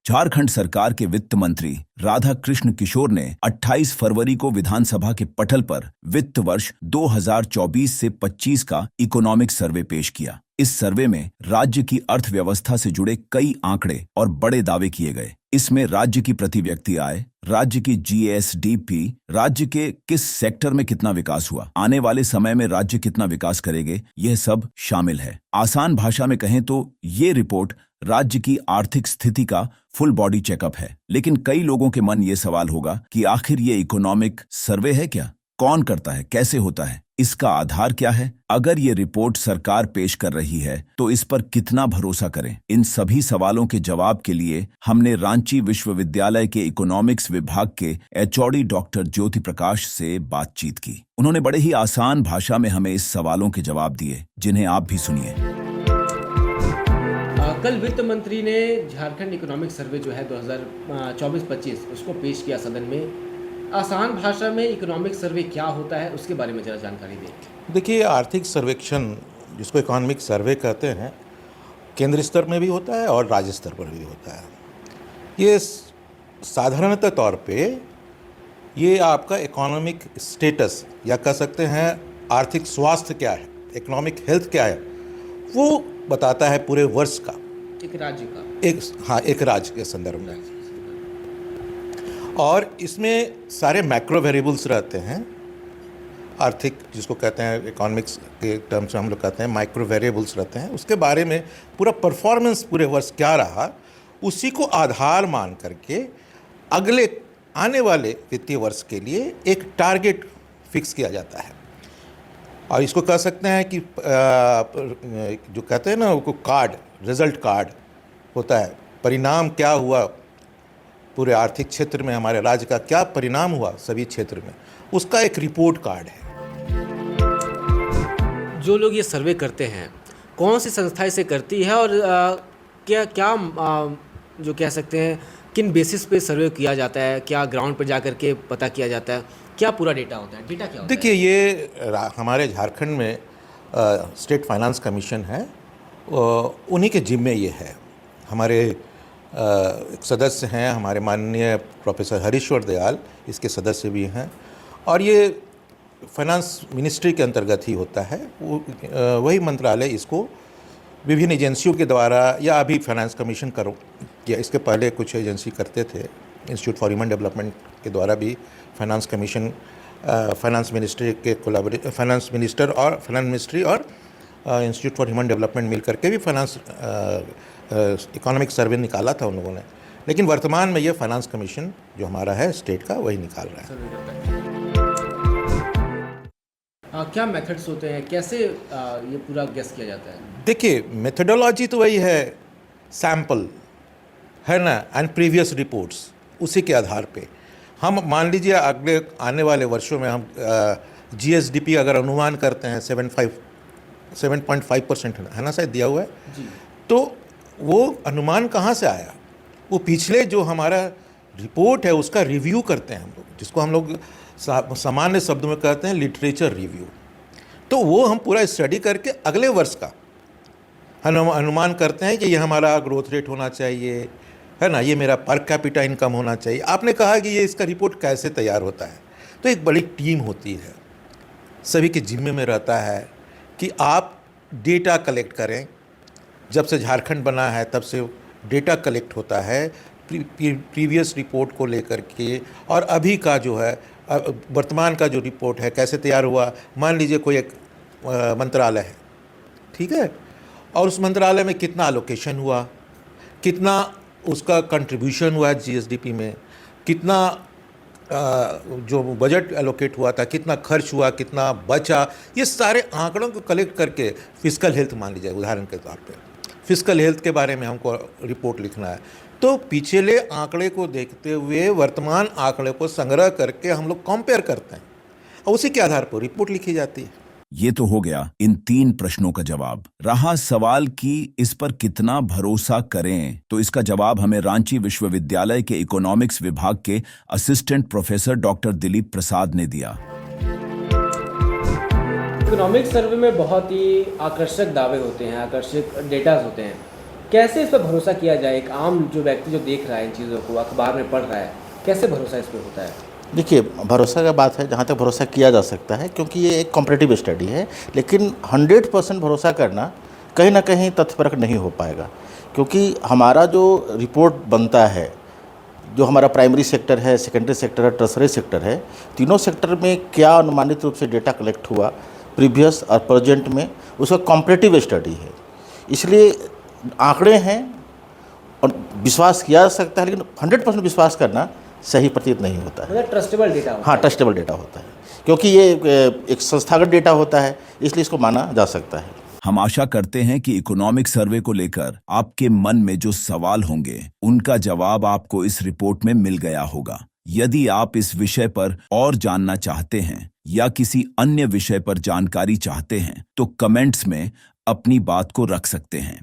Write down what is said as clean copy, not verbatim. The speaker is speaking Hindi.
झारखंड सरकार के वित्त मंत्री राधा कृष्ण किशोर ने 28 फरवरी को विधानसभा के पटल पर वित्त वर्ष 2024 से 25 का इकोनॉमिक सर्वे पेश किया। इस सर्वे में राज्य की अर्थव्यवस्था से जुड़े कई आंकड़े और बड़े दावे किए गए। इसमें राज्य की प्रति व्यक्ति आय, राज्य की जीएसडीपी, राज्य के किस सेक्टर में कितना विकास हुआ, आने वाले समय में राज्य कितना विकास करेंगे, यह सब शामिल है। आसान भाषा में कहें तो ये रिपोर्ट राज्य की आर्थिक स्थिति का फुल बॉडी चेकअप है। लेकिन कई लोगों के मन ये सवाल होगा कि आखिर ये इकोनॉमिक सर्वे है क्या? कौन करता है? कैसे होता है? इसका आधार क्या है? अगर ये रिपोर्ट सरकार पेश कर रही है तो इस पर कितना भरोसा करें? इन सभी सवालों के जवाब के लिए हमने रांची विश्वविद्यालय के इकोनॉमिक्स विभाग के एचओडी डॉक्टर ज्योति प्रकाश से बातचीत की। उन्होंने बड़े ही आसान भाषा में हमें इस सवालों के जवाब दिए, जिन्हें आप भी सुनिए। कल वित्त मंत्री ने झारखंड इकोनॉमिक सर्वे जो है 2024-25 उसको पेश किया सदन में। आसान भाषा में इकोनॉमिक सर्वे क्या होता है उसके बारे में ज़रा जानकारी दें। देखिए, आर्थिक सर्वेक्षण जिसको इकोनॉमिक सर्वे कहते हैं, केंद्र स्तर में भी होता है और राज्य स्तर पर भी होता है। ये साधारणतः तौर पे ये आपका इकोनॉमिक स्टेटस या कह सकते हैं आर्थिक स्वास्थ्य क्या है, इकोनॉमिक हेल्थ क्या है, वो बताता है पूरे वर्ष का, एक राज्य का, एक राज्य के संदर्भ में। और इसमें सारे मैक्रो वेरिएबल्स रहते हैं। आर्थिक जिसको कहते हैं इकोनॉमिक्स के टर्म्स में हम लोग कहते हैं माइक्रो वेरिएबल्स रहते हैं। उसके बारे में पूरा परफॉर्मेंस पूरे वर्ष क्या रहा, उसी को आधार मान करके अगले आने वाले वित्तीय वर्ष के लिए एक टारगेट फिक्स किया जाता है। और इसको कह सकते हैं कि जो कहते हैं ना, वो कार्ड, रिजल्ट कार्ड होता है। परिणाम क्या हुआ पूरे आर्थिक क्षेत्र में, हमारे राज्य का क्या परिणाम हुआ सभी क्षेत्र में, उसका एक रिपोर्ट कार्ड है। जो लोग ये सर्वे करते हैं, कौन सी संस्था इसे करती है और क्या जो कह सकते हैं किन बेसिस पे सर्वे किया जाता है? क्या ग्राउंड पर जा कर के पता किया जाता है? क्या पूरा डेटा होता है? डेटा क्या होता है? देखिए, ये हमारे झारखंड में स्टेट फाइनेंस कमीशन है, उन्हीं के जिम्मे ये है। हमारे एक सदस्य हैं, हमारे माननीय प्रोफेसर हरीश्वर दयाल इसके सदस्य भी हैं, और ये फाइनेंस मिनिस्ट्री के अंतर्गत ही होता है। वही मंत्रालय इसको विभिन्न एजेंसियों के द्वारा, या अभी फाइनेंस कमीशन करो या इसके पहले कुछ एजेंसी करते थे, इंस्टीट्यूट फॉर ह्यूमन डेवलपमेंट के द्वारा भी फाइनेंस कमीशन, फाइनेंस मिनिस्ट्री के फाइनेंस मिनिस्टर और फाइनेंस मिनिस्ट्री और इंस्टीट्यूट फॉर ह्यूमन डेवलपमेंट मिल करके भी फाइनेंस इकोनॉमिक सर्वे निकाला था उन लोगों ने। लेकिन वर्तमान में ये फाइनेंस कमीशन जो हमारा है स्टेट का, वही निकाल रहा है। क्या मेथड्स होते हैं, कैसे ये पूरा गेस किया जाता है? देखिए, मेथडोलॉजी तो वही है, सैंपल है ना, एंड प्रीवियस रिपोर्ट्स, उसी के आधार पे हम मान लीजिए अगले आने वाले वर्षों में हम जीएसडीपी अगर अनुमान करते हैं 7.5% है ना, शायद दिया हुआ है जी। तो वो अनुमान कहाँ से आया? वो पिछले जो हमारा रिपोर्ट है उसका रिव्यू करते हैं हम लोग, जिसको हम लोग सामान्य शब्दों में कहते हैं लिटरेचर रिव्यू। तो वो हम पूरा स्टडी करके अगले वर्ष का अनुमान करते हैं कि ये हमारा ग्रोथ रेट होना चाहिए, है ना, ये मेरा पर कैपिटा इनकम होना चाहिए। आपने कहा कि ये इसका रिपोर्ट कैसे तैयार होता है, तो एक बड़ी टीम होती है, सभी के जिम्मे में रहता है कि आप डेटा कलेक्ट करें। जब से झारखंड बना है तब से डेटा कलेक्ट होता है प्रीवियस रिपोर्ट को लेकर के, और अभी का जो है वर्तमान का जो रिपोर्ट है कैसे तैयार हुआ। मान लीजिए कोई एक मंत्रालय है, ठीक है, और उस मंत्रालय में कितना एलोकेशन हुआ, कितना उसका कंट्रीब्यूशन हुआ जीएसडीपी में, कितना जो बजट एलोकेट हुआ था, कितना खर्च हुआ, कितना बचा, ये सारे आंकड़ों को कलेक्ट करके फिस्कल हेल्थ मान लीजिए उदाहरण के तौर पे, फिस्कल हेल्थ के बारे में हमको रिपोर्ट लिखना है, तो पिछले आंकड़े को देखते हुए वर्तमान आंकड़े को संग्रह करके हम लोग कंपेयर करते हैं और उसी के आधार पर रिपोर्ट लिखी जाती है। ये तो हो गया इन 3 प्रश्नों का जवाब। रहा सवाल कि इस पर कितना भरोसा करें, तो इसका जवाब हमें रांची विश्वविद्यालय के इकोनॉमिक्स विभाग के असिस्टेंट प्रोफेसर डॉक्टर दिलीप प्रसाद ने दिया। इकोनॉमिक सर्वे में बहुत ही आकर्षक दावे होते हैं, आकर्षक डेटाज होते हैं। कैसे इस पर भरोसा किया जाए? एक आम जो व्यक्ति जो देख रहा है इन चीज़ों को, अखबार में पढ़ रहा है, कैसे भरोसा इस पर होता है? देखिए, भरोसा का बात है, जहाँ तक भरोसा किया जा सकता है, क्योंकि ये एक कॉम्पिटिटिव स्टडी है, लेकिन 100% भरोसा करना कहीं ना कहीं तथ्यपरक नहीं हो पाएगा, क्योंकि हमारा जो रिपोर्ट बनता है, जो हमारा प्राइमरी सेक्टर है, सेकेंडरी सेक्टर है, टर्सरी सेक्टर है, तीनों सेक्टर में क्या अनुमानित रूप से डेटा कलेक्ट हुआ प्रीवियस और प्रेजेंट में, उसका कॉम्पिटिटिव स्टडी है। इसलिए आंकड़े हैं और विश्वास किया जा सकता है, लेकिन 100% विश्वास करना सही प्रतीत नहीं होता है। मतलब ट्रस्टेबल डेटा होता हाँ, है। ट्रस्टेबल डेटा होता है, क्योंकि ये एक संस्थागत डेटा होता है, इसलिए इसको माना जा सकता है। हम आशा करते हैं कि इकोनॉमिक सर्वे को लेकर आपके मन में जो सवाल होंगे उनका जवाब आपको इस रिपोर्ट में मिल गया होगा। यदि आप इस विषय पर और जानना चाहते हैं या किसी अन्य विषय पर जानकारी चाहते हैं तो कमेंट्स में अपनी बात को रख सकते हैं।